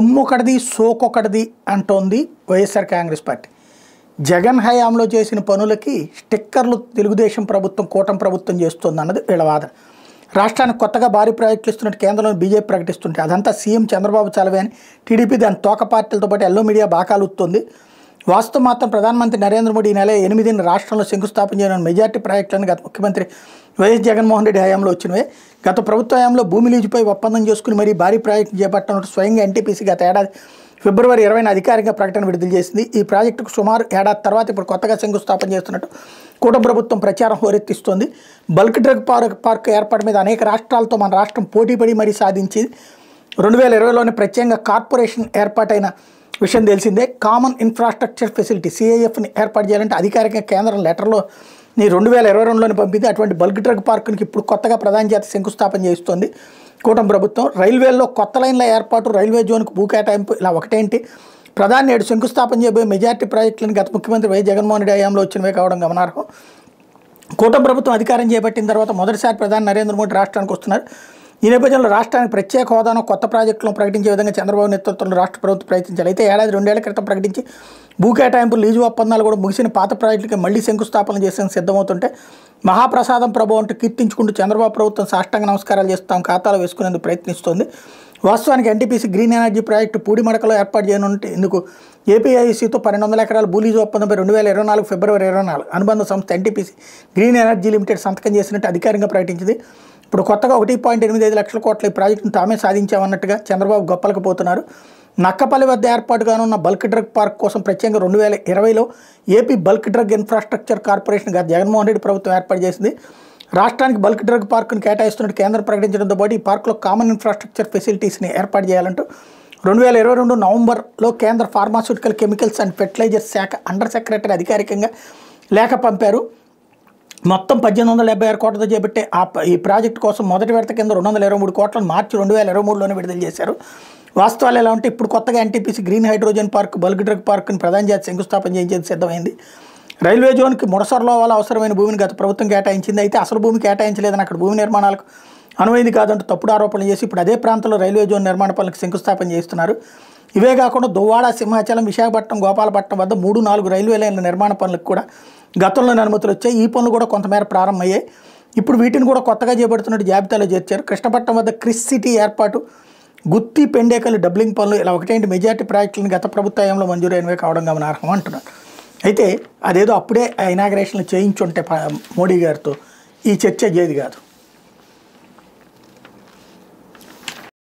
ఉమ్మొకటిది సోకొకటిది అంటోంది వైఎస్ఆర్ కాంగ్రెస్ పార్టీ. జగన్ హయాంలో చేసిన పనులకి స్టిక్కర్లు తెలుగుదేశం ప్రభుత్వం కూటమి ప్రభుత్వం చేస్తుంది అన్నది వీళ్ళ వాదన. రాష్ట్రానికి కొత్తగా భారీ ప్రాజెక్టులు ఇస్తున్నట్టు కేంద్రంలో బీజేపీ ప్రకటిస్తుంటే అదంతా సీఎం చంద్రబాబు చలవే అని టీడీపీ దాని తోక పార్టీలతో పాటు ఎల్లో మీడియా బాకాలుస్తుంది. వాస్తవం మాత్రం ప్రధానమంత్రి నరేంద్ర మోడీ ఈ నెల 8న రాష్ట్రంలో శంకుస్థాపన చేయనున్న మెజార్టీ ప్రాజెక్టులను గత ముఖ్యమంత్రి వైఎస్ జగన్మోహన్ రెడ్డి హయాంలో వచ్చినవే. గత ప్రభుత్వ హయాంలో భూమి లీజుపై ఒప్పందం చేసుకుని మరీ భారీ ప్రాజెక్టు చేపట్టనున్నట్టు స్వయంగా ఎన్టీపీసీ గత ఏడాది ఫిబ్రవరి 20న అధికారిక ప్రకటన విడుదల చేసింది. ఈ ప్రాజెక్టుకు సుమారు ఏడాది తర్వాత ఇప్పుడు కొత్తగా శంకుస్థాపన చేస్తున్నట్టు కూటమి ప్రభుత్వం ప్రచారం హోరెత్తిస్తోంది. బల్క్ డ్రగ్ పార్క్ ఏర్పాటు మీద అనేక రాష్ట్రాలతో మన రాష్ట్రం పోటీపడి మరీ సాధించి 2020లోనే ప్రత్యేకంగా కార్పొరేషన్ ఏర్పాటైన విషయం తెలిసిందే. కామన్ ఇన్ఫ్రాస్ట్రక్చర్ ఫెసిలిటీ CIFని ఏర్పాటు చేయాలంటే అధికారికంగా కేంద్రం లెటర్లో 2022లోనే పంపింది. అటువంటి బల్క్ డ్రగ్ పార్కునికి ఇప్పుడు కొత్తగా ప్రధాన జాతి శంకుస్థాపన చేస్తోంది కూటమి ప్రభుత్వం. రైల్వేల్లో కొత్త లైన్ల ఏర్పాటు, రైల్వే జోన్కు భూ కేటాయింపు ఇలా ఒకటేంటి ప్రధాని నేడు శంకుస్థాపన చేయబోయే మెజార్టీ ప్రాజెక్టులను గత ముఖ్యమంత్రి వైఎస్ జగన్మోహన్ రెడ్డి హయాంలో వచ్చినవే కావడం గమనార్హం. కూటమి ప్రభుత్వం అధికారం చేపట్టిన తర్వాత మొదటిసారి ప్రధాని నరేంద్ర మోడీ రాష్ట్రానికి వస్తున్నారు. ఈ నేపథ్యంలో రాష్ట్రానికి ప్రత్యేక హోదాను కొత్త ప్రాజెక్టులను ప్రకటించే విధంగా చంద్రబాబు నేతృత్వంలో రాష్ట్ర ప్రభుత్వం ప్రయత్నించాలి. అయితే ఏడాది 2 ఏళ్ల క్రితం ప్రకటించి భూ కేటాయింపులు, లీజు ఒప్పందాలు కూడా ముగిసిన పాత ప్రాజెక్టులకి మళ్లీ శంకుస్థాపన చేసేందుకు సిద్ధమవుతుంటే మహాప్రసాదం ప్రభు అంటూ కీర్తించుకుంటూ చంద్రబాబు ప్రభుత్వం సాష్టాంగ నమస్కారాలు చేస్తాం ఖాతాలో వేసుకునేందుకు ప్రయత్నిస్తోంది. వాస్తవానికి ఎన్టీపీసీ గ్రీన్ ఎనర్జీ ప్రాజెక్టు పూడిమడకలో ఏర్పాటు చేయనుంటే ఇందుకు ఏపీఐసీతో 1200 ఎకరాల భూ లీజు ఒప్పందంపై 2024 ఫిబ్రవరి 24 అనుబంధ సంస్థ ఎన్టీపీసీ గ్రీన్ ఎనర్జీ లిమిటెడ్ సంతకం చేసినట్టు అధికారికంగా ప్రకటించింది. ఇప్పుడు కొత్తగా 1.85 లక్షల కోట్ల ఈ ప్రాజెక్టును తామే సాధించామన్నట్టుగా చంద్రబాబు గొప్పలకు పోతున్నారు. నక్కపల్లి వద్ద ఏర్పాటు కానున్న బల్క్ డ్రగ్ పార్క్ కోసం ప్రత్యేకంగా 2020లో AP bulk drug infrastructure corporation గత జగన్మోహన్ రెడ్డి ప్రభుత్వం ఏర్పాటు చేసింది. రాష్ట్రానికి బల్క్ డ్రగ్ పార్కును కేటాయిస్తున్నట్టు కేంద్రం ప్రకటించడంతో పాటు ఈ పార్కులో కామన్ ఇన్ఫ్రాస్ట్రక్చర్ ఫెసిలిటీస్ని ఏర్పాటు చేయాలంటూ 2022 నవంబర్లో కేంద్ర ఫార్మాస్యూటికల్ కెమికల్స్ అండ్ ఫెర్టిలైజర్స్ శాఖ అండర్ సెక్రటరీ అధికారికంగా లేఖ పంపారు. మొత్తం 1876 కోట్లతో చేపట్టే ఈ ప్రాజెక్టు కోసం మొదటి విడత కింద 223 కోట్లను మార్చి 2023లోనే విడుదల చేశారు. వాస్తవాలు ఎలా ఉంటే ఇప్పుడు కొత్తగా NTPC green hydrogen park, bulk drug పార్క్ని ప్రధాన జాతి శంకుస్థాపన చేయించేందుకు సిద్ధమైంది. రైల్వే జోన్కి ముడసర్లో వల్ల అవసరమైన భూమిని గత ప్రభుత్వం కేటాయించింది. అయితే అసలు భూమి కేటాయించలేదని అక్కడ భూమి నిర్మాణాలకు అనువైంది కాదంటూ తప్పుడు ఆరోపణలు చేసి ఇప్పుడు అదే ప్రాంతంలో రైల్వే జోన్ నిర్మాణ పనులకు శంకుస్థాపన చేస్తున్నారు. ఇవే కాకుండా దువ్వాడ, సింహాచలం, విశాఖపట్నం, గోపాలపట్నం వద్ద 3-4 రైల్వే లైన్ల నిర్మాణ పనులకు కూడా గతంలోనే అనుమతులు వచ్చాయి. ఈ పనులు కూడా కొంతమేర ప్రారంభమయ్యాయి. ఇప్పుడు వీటిని కూడా కొత్తగా చేపడుతున్నట్టు జాబితాలో చేర్చారు. కృష్ణపట్నం వద్ద క్రిస్ సిటీ ఏర్పాటు, గుత్తి, పెండేకల్ డబ్లింగ్ పనులు ఇలా ఒకటేంటి మెజార్టీ ప్రాజెక్టులను గత ప్రభుత్వ హయాంలో మంజూరైనవే కావడం గమనార్హం అంటున్నారు. అయితే అదేదో అప్పుడే ఇనాగరేషన్లు చేయించుంటే మోడీ గారితో ఈ చర్చ అయ్యేది కాదు.